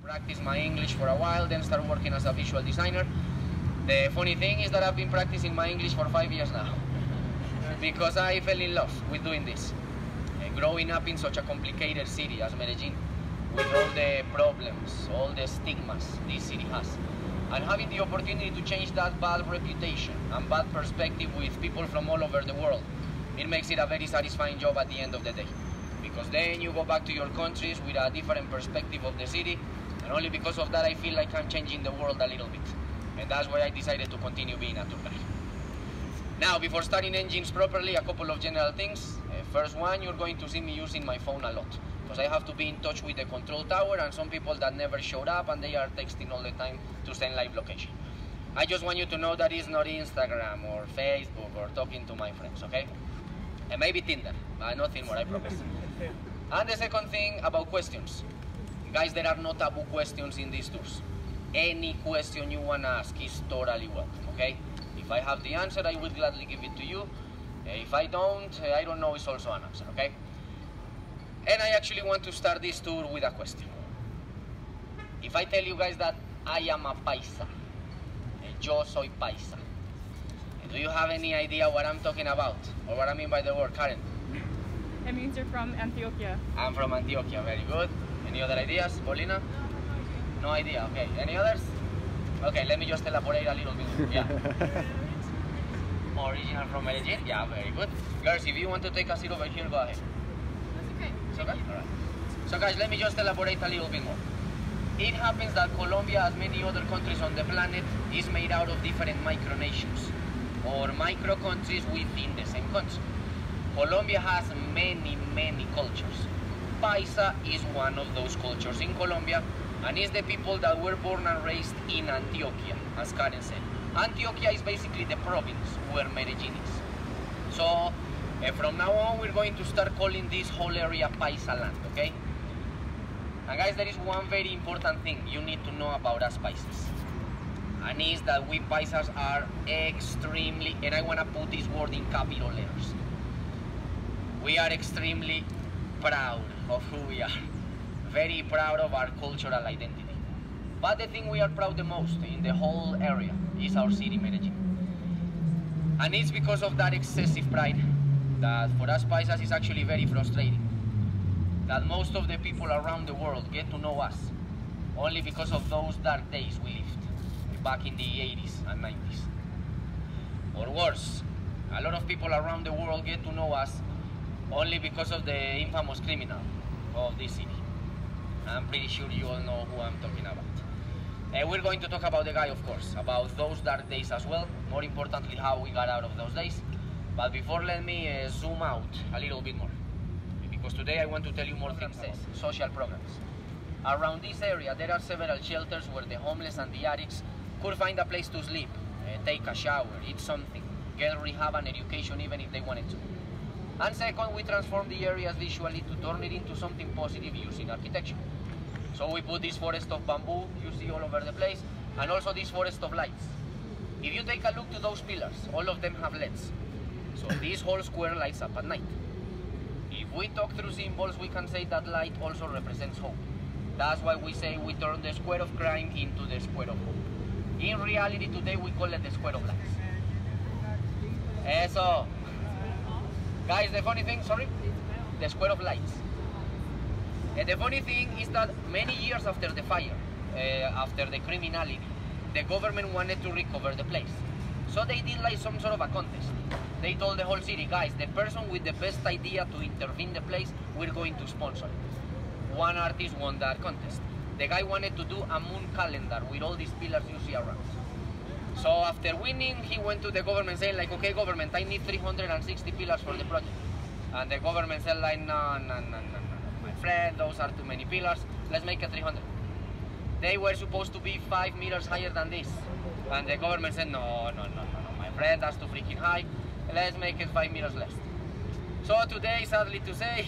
Practiced my English for a while, then started working as a visual designer. The funny thing is that I've been practicing my English for 5 years now because I fell in love with doing this. Growing up in such a complicated city as Medellin, with all the problems, all the stigmas this city has, and having the opportunity to change that bad reputation and bad perspective with people from all over the world, it makes it a very satisfying job at the end of the day. Because then you go back to your countries with a different perspective of the city, and only because of that I feel like I'm changing the world a little bit. And that's why I decided to continue being a tour guide. Now, before starting engines properly, a couple of general things. First one, you're going to see me using my phone a lot, because I have to be in touch with the control tower and some people that never showed up and they are texting all the time to send live location. I just want you to know that it's not Instagram or Facebook or talking to my friends, okay? And maybe Tinder, but nothing more, I promise. And the second thing about questions. Guys, there are no taboo questions in these tours. Any question you want to ask is totally welcome, okay? If I have the answer, I will gladly give it to you. If I don't know, it's also an answer, okay? And I actually want to start this tour with a question. If I tell you guys that I am a paisa, yo soy paisa, do you have any idea what I'm talking about? Or what I mean by the word, Karen? It means you're from Antioquia. I'm from Antioquia, very good. Any other ideas, Paulina? No idea, okay. Any others? Okay, let me just elaborate a little bit. Yeah. Original from Medellin? Yeah, very good. Girls, if you want to take a seat over here, go ahead. That's okay. It's okay? Alright. So guys, let me just elaborate a little bit more. It happens that Colombia, as many other countries on the planet, is made out of different micronations, or micro countries within the same country. Colombia has many, many cultures. Paisa is one of those cultures in Colombia, and is the people that were born and raised in Antioquia, as Karen said. Antioquia is basically the province where Medellin is. So, from now on, we're going to start calling this whole area Paisa land, okay? And guys, there is one very important thing you need to know about us Paisas. And is that we Paisas are extremely, and I want to put this word in capital letters, we are extremely proud of who we are. Very proud of our cultural identity. But the thing we are proud the most in the whole area is our city, Medellin. And it's because of that excessive pride that for us Paisas is actually very frustrating. That most of the people around the world get to know us only because of those dark days we lived back in the 80s and 90s. Or worse, a lot of people around the world get to know us only because of the infamous criminal of this city. I'm pretty sure you all know who I'm talking about. We're going to talk about the guy, of course, about those dark days as well, more importantly how we got out of those days. But before, let me zoom out a little bit more, because today I want to tell you more things. Social programs. Around this area there are several shelters where the homeless and the addicts could find a place to sleep, take a shower, eat something, get rehab and education even if they wanted to. And second, we transform the areas visually to turn it into something positive using architecture. So we put this forest of bamboo you see all over the place, and also this forest of lights. If you take a look to those pillars, all of them have LEDs. So this whole square lights up at night. If we talk through symbols, we can say that light also represents hope. That's why we say we turn the square of crime into the square of hope. In reality, today we call it the square of lights. Eso. Guys, the funny thing, the square of lights. The funny thing is that many years after the fire, after the criminality, the government wanted to recover the place. So they did like some sort of a contest. They told the whole city, guys, the person with the best idea to intervene the place, we're going to sponsor it. One artist won that contest. The guy wanted to do a moon calendar with all these pillars you see around. So after winning, he went to the government saying like, okay government, I need 360 pillars for the project. And the government said like, no, my friend, those are too many pillars, let's make it 300. They were supposed to be 5 meters higher than this. And the government said, no, my friend, that's too freaking high, let's make it 5 meters less. So today, sadly to say,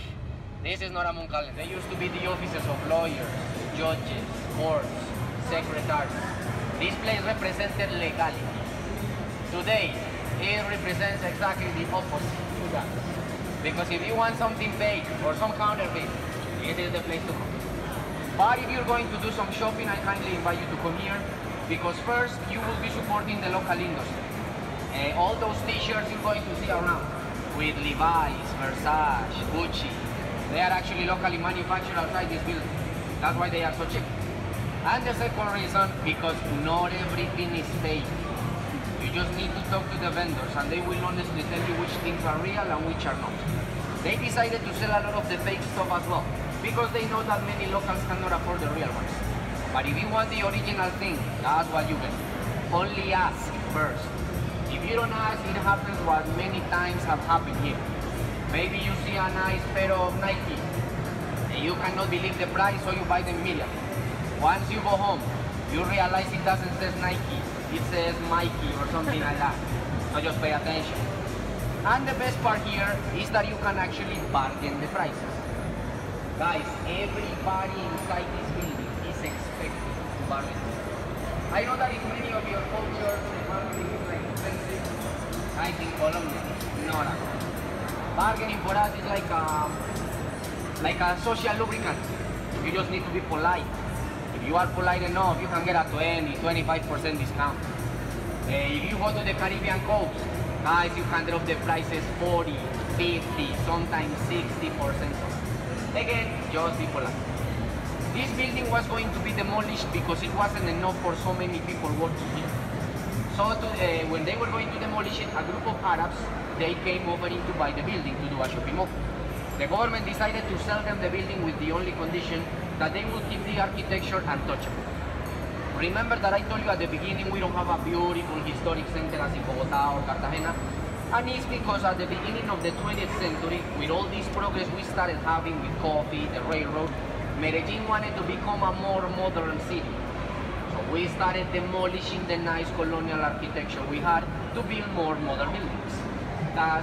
this is not a moon calendar. They used to be the offices of lawyers, judges, courts, secretaries. This place represented legality. Today, it represents exactly the opposite to that. Because if you want something fake or some counterfeit, it is the place to come. But if you're going to do some shopping, I kindly invite you to come here, because first you will be supporting the local industry. All those t-shirts you're going to see around with Levi's, Versace, Gucci, they are actually locally manufactured outside this building. That's why they are so cheap. And the second reason, because not everything is fake. You just need to talk to the vendors and they will honestly tell you which things are real and which are not. They decided to sell a lot of the fake stuff as well, because they know that many locals cannot afford the real ones. But if you want the original thing, that's what you get. Only ask first. If you don't ask, it happens what many times have happened here. Maybe you see a nice pair of Nike, and you cannot believe the price, so you buy them immediately. Once you go home, you realize it doesn't say Nike, it says Mikey or something like that. So just pay attention. And the best part here is that you can actually bargain the prices. Guys, everybody inside this building is expected to bargain. I know that in many of your cultures, the bargaining is like expensive. I think Colombia is not at all. Bargaining for us is like a social lubricant. You just need to be polite. If you are polite enough, you can get a 20–25% discount. If you go to the Caribbean coast, guys, you can drop the prices 40, 50, sometimes 60%. Again, just be polite. This building was going to be demolished because it wasn't enough for so many people working here. So when they were going to demolish it, a group of Arabs, they came offering to buy the building to do a shopping mall. The government decided to sell them the building with the only condition that they will keep the architecture untouchable. Remember that I told you at the beginning we don't have a beautiful historic center as in Bogotá or Cartagena? And it's because at the beginning of the 20th century, with all this progress we started having with coffee, the railroad, Medellin wanted to become a more modern city. So we started demolishing the nice colonial architecture we had to build more modern buildings.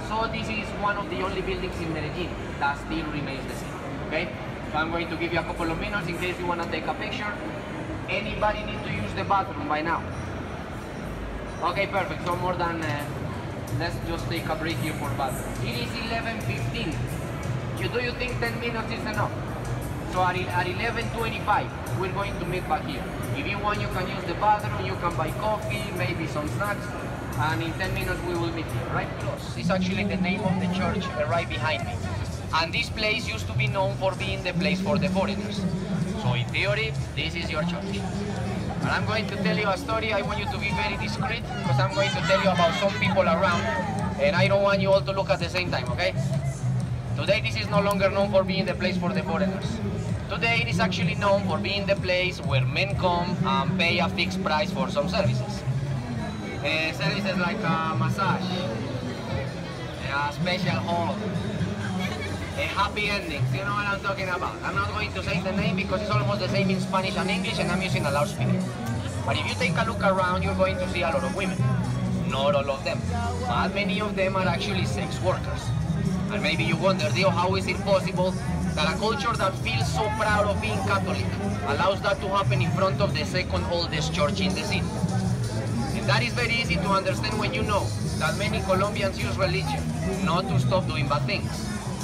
So this is one of the only buildings in Medellin that still remains the same. Okay? So I'm going to give you a couple of minutes in case you want to take a picture. Anybody need to use the bathroom by now? Okay, perfect. So more than, let's just take a break here for bathroom. It is 11:15. Do you think 10 minutes is enough? So at 11:25, we're going to meet back here. If you want, you can use the bathroom, you can buy coffee, maybe some snacks, and in 10 minutes we will meet here, right? It's actually the name of the church right behind me. And this place used to be known for being the place for the foreigners. So in theory, this is your church. And I'm going to tell you a story. I want you to be very discreet, because I'm going to tell you about some people around, and I don't want you all to look at the same time, okay? Today, this is no longer known for being the place for the foreigners. Today, it is actually known for being the place where men come and pay a fixed price for some services. Services like a massage, a special hall, a happy endings, you know what I'm talking about. I'm not going to say the name because it's almost the same in Spanish and English, and I'm using a loudspeaker. But if you take a look around, you're going to see a lot of women. Not all of them, but many of them are actually sex workers. And maybe you wonder, Dio, how is it possible that a culture that feels so proud of being Catholic allows that to happen in front of the second oldest church in the city? And that is very easy to understand when you know that many Colombians use religion not to stop doing bad things,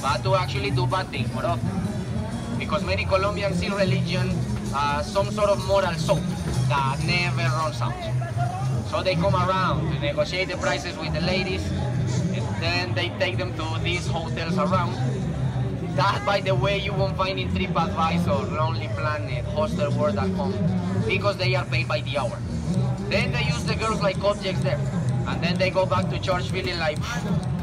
but to actually do bad things more often. Because many Colombians see religion as some sort of moral soap that never runs out. So they come around to negotiate the prices with the ladies, and then they take them to these hotels around. That, by the way, you won't find in TripAdvisor, Lonely Planet, Hostelworld.com, because they are paid by the hour. Then they use the girls like objects there, and then they go back to church feeling like,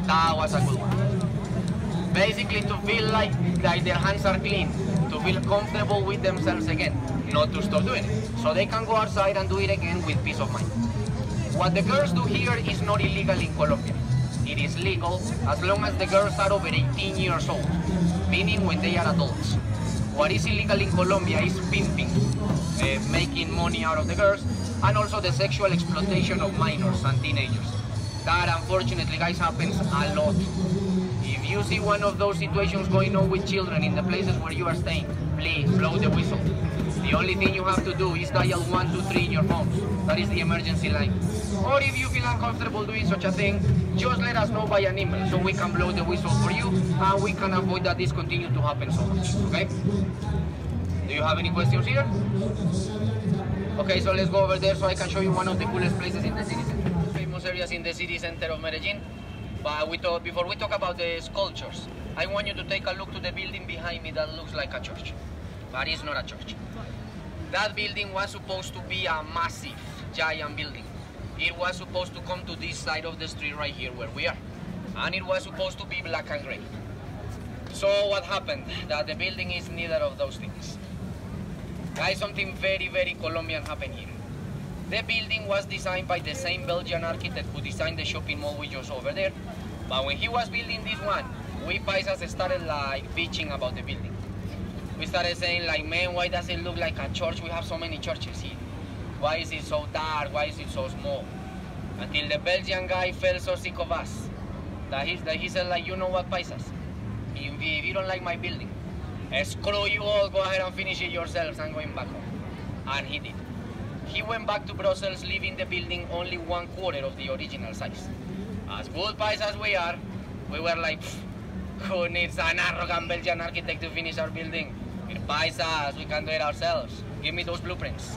that was a good one. Basically to feel like their hands are clean, to feel comfortable with themselves again, not to stop doing it. So they can go outside and do it again with peace of mind. What the girls do here is not illegal in Colombia. It is legal as long as the girls are over 18 years old, meaning when they are adults. What is illegal in Colombia is pimping, making money out of the girls, and also the sexual exploitation of minors and teenagers. That, unfortunately, guys, happens a lot. If you see one of those situations going on with children in the places where you are staying, please blow the whistle. The only thing you have to do is dial 123 in your phones. That is the emergency line. Or if you feel uncomfortable doing such a thing, just let us know by an email so we can blow the whistle for you and we can avoid that this continue to happen so much, okay? Do you have any questions here? Okay, so let's go over there so I can show you one of the coolest places in the city center. Famous areas in the city center of Medellin. But before we talk about the sculptures, I want you to take a look to the building behind me that looks like a church. But it's not a church. That building was supposed to be a massive, giant building. It was supposed to come to this side of the street right here where we are. And it was supposed to be black and gray. So what happened? That the building is neither of those things. Guys, something very, very Colombian happened here. The building was designed by the same Belgian architect who designed the shopping mall we just over there. But when he was building this one, we paisas started like bitching about the building. We started saying like, man, why does it look like a church? We have so many churches here. Why is it so dark? Why is it so small? Until the Belgian guy felt so sick of us that he said like, you know what, paisas? If you don't like my building, screw you all, go ahead and finish it yourselves. I'm going back home. And he did. He went back to Brussels, leaving the building only 1/4 of the original size. As good paisas we are, we were like, who needs an arrogant Belgian architect to finish our building? We're paisas, we can do it ourselves. Give me those blueprints.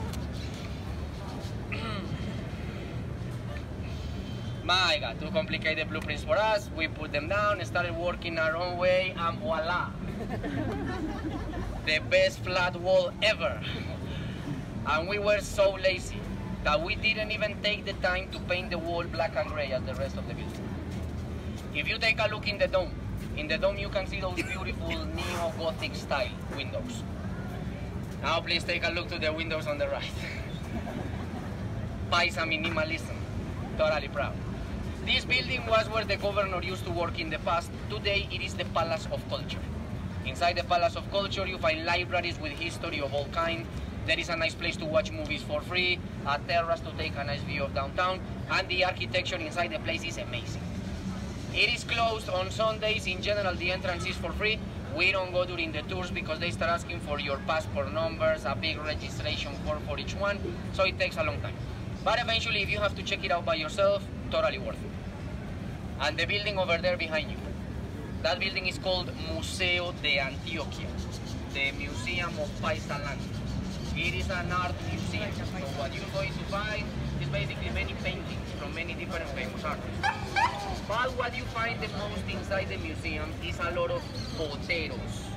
My God, too complicated blueprints for us. We put them down, started working our own way, and voila. The best flat wall ever. And we were so lazy that we didn't even take the time to paint the wall black and gray as the rest of the building. If you take a look in the dome you can see those beautiful neo-Gothic style windows. Now please take a look to the windows on the right. Paisa minimalism, totally proud. This building was where the governor used to work in the past. Today it is the Palace of Culture. Inside the Palace of Culture you find libraries with history of all kinds. There is a nice place to watch movies for free, a terrace to take a nice view of downtown, and the architecture inside the place is amazing. It is closed on Sundays. In general, the entrance is for free. We don't go during the tours because they start asking for your passport numbers, a big registration form for each one, so it takes a long time. But eventually, if you have to check it out by yourself, totally worth it. And the building over there behind you, that building is called Museo de Antioquia, the Museum of Paisa Land. It is an art museum, so what you're going to find is basically many paintings from many different famous artists. But what you find the most inside the museum is a lot of Poteros.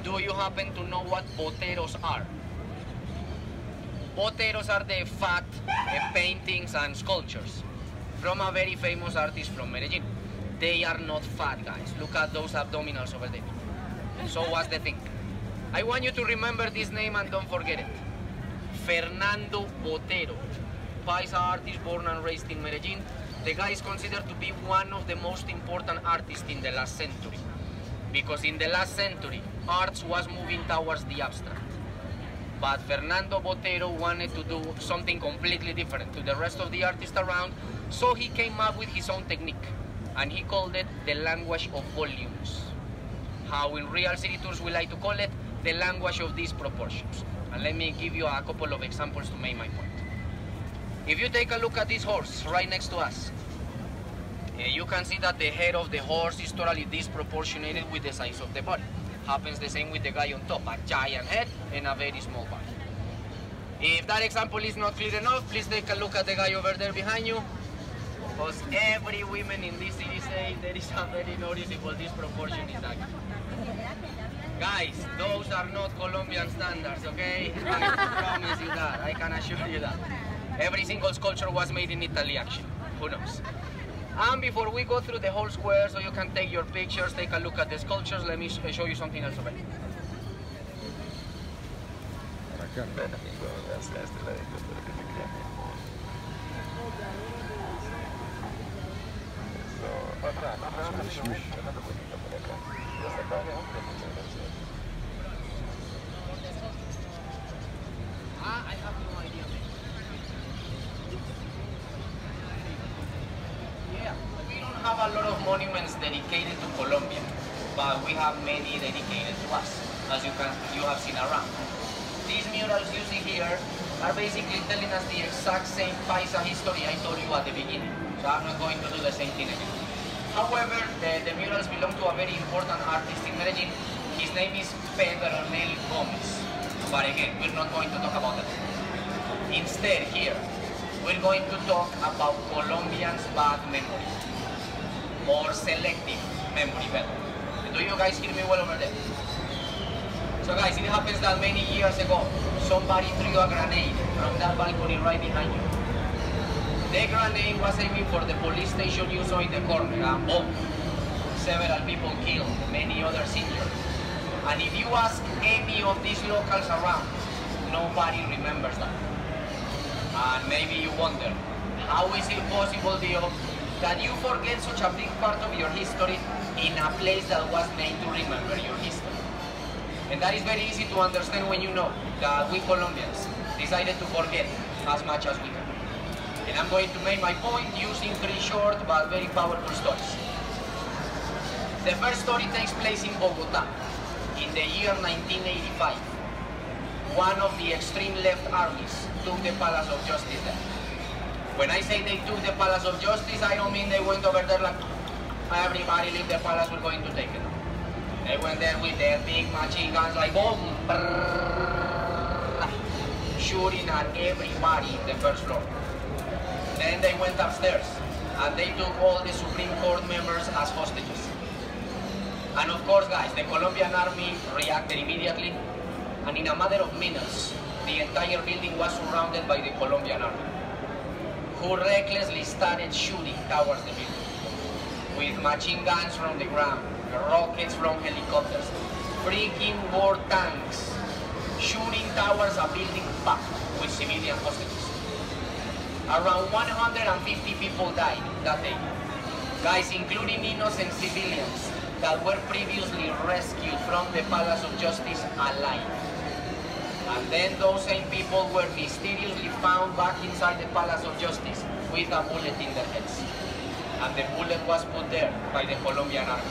Do you happen to know what Poteros are? Poteros are the fat paintings and sculptures from a very famous artist from Medellin. They are not fat, guys. Look at those abdominals over there. So what's the thing? I want you to remember this name and don't forget it. Fernando Potero, Paisa artist born and raised in Medellin. The guy is considered to be one of the most important artists in the last century. Because in the last century, arts was moving towards the abstract. But Fernando Potero wanted to do something completely different to the rest of the artists around, so he came up with his own technique, and he called it the language of volumes. How in real city tours we like to call it, the language of these proportions. And let me give you a couple of examples to make my point. If you take a look at this horse right next to us, you can see that the head of the horse is totally disproportionated with the size of the body. Happens the same with the guy on top, a giant head and a very small body. If that example is not clear enough, please take a look at the guy over there behind you, because every woman in this city say there is a very noticeable disproportion in that. Guys, those are not Colombian standards, okay? I promise you that, I can assure you that. Every single sculpture was made in Italy, actually. Who knows? And before we go through the whole square so you can take your pictures, take a look at the sculptures, let me show you something else already. I have no idea. Yeah, we don't have a lot of monuments dedicated to Colombia, but we have many dedicated to us, as you have seen around. These murals you see here are basically telling us the exact same Paisa history I told you at the beginning, so I'm not going to do the same thing again. However, the murals belong to a very important artist in Medellin. His name is Pedronel Gomez. But again, we're not going to talk about that. Instead, here, we're going to talk about Colombians' bad memory. Or selective memory, better. Do you guys hear me well over there? So guys, it happens that many years ago, somebody threw a grenade from that balcony right behind you. The grenade was aiming for the police station you saw in the corner, and boom, several people killed, many others injured. And if you ask any of these locals around, nobody remembers that. And maybe you wonder, how is it possible, Dio, that you forget such a big part of your history in a place that was made to remember your history? And that is very easy to understand when you know that we Colombians decided to forget as much as we can. And I'm going to make my point using 3 short but very powerful stories. The first story takes place in Bogotá in the year 1985. One of the extreme left armies took the Palace of Justice there. When I say they took the Palace of Justice, I don't mean they went over there like everybody leave the palace, we're going to take it. They went there with their big machine guns like boom, brrr, shooting at everybody in the first floor. Then they went upstairs and they took all the Supreme Court members as hostages. And of course, guys, the Colombian army reacted immediately, and in a matter of minutes, the entire building was surrounded by the Colombian army, who recklessly started shooting towards the building with machine guns from the ground, rockets from helicopters, freaking war tanks, shooting towards a building packed with civilian hostages. Around 150 people died that day, guys, including innocent civilians that were previously rescued from the Palace of Justice alive. And then those same people were mysteriously found back inside the Palace of Justice with a bullet in their heads. And the bullet was put there by the Colombian army.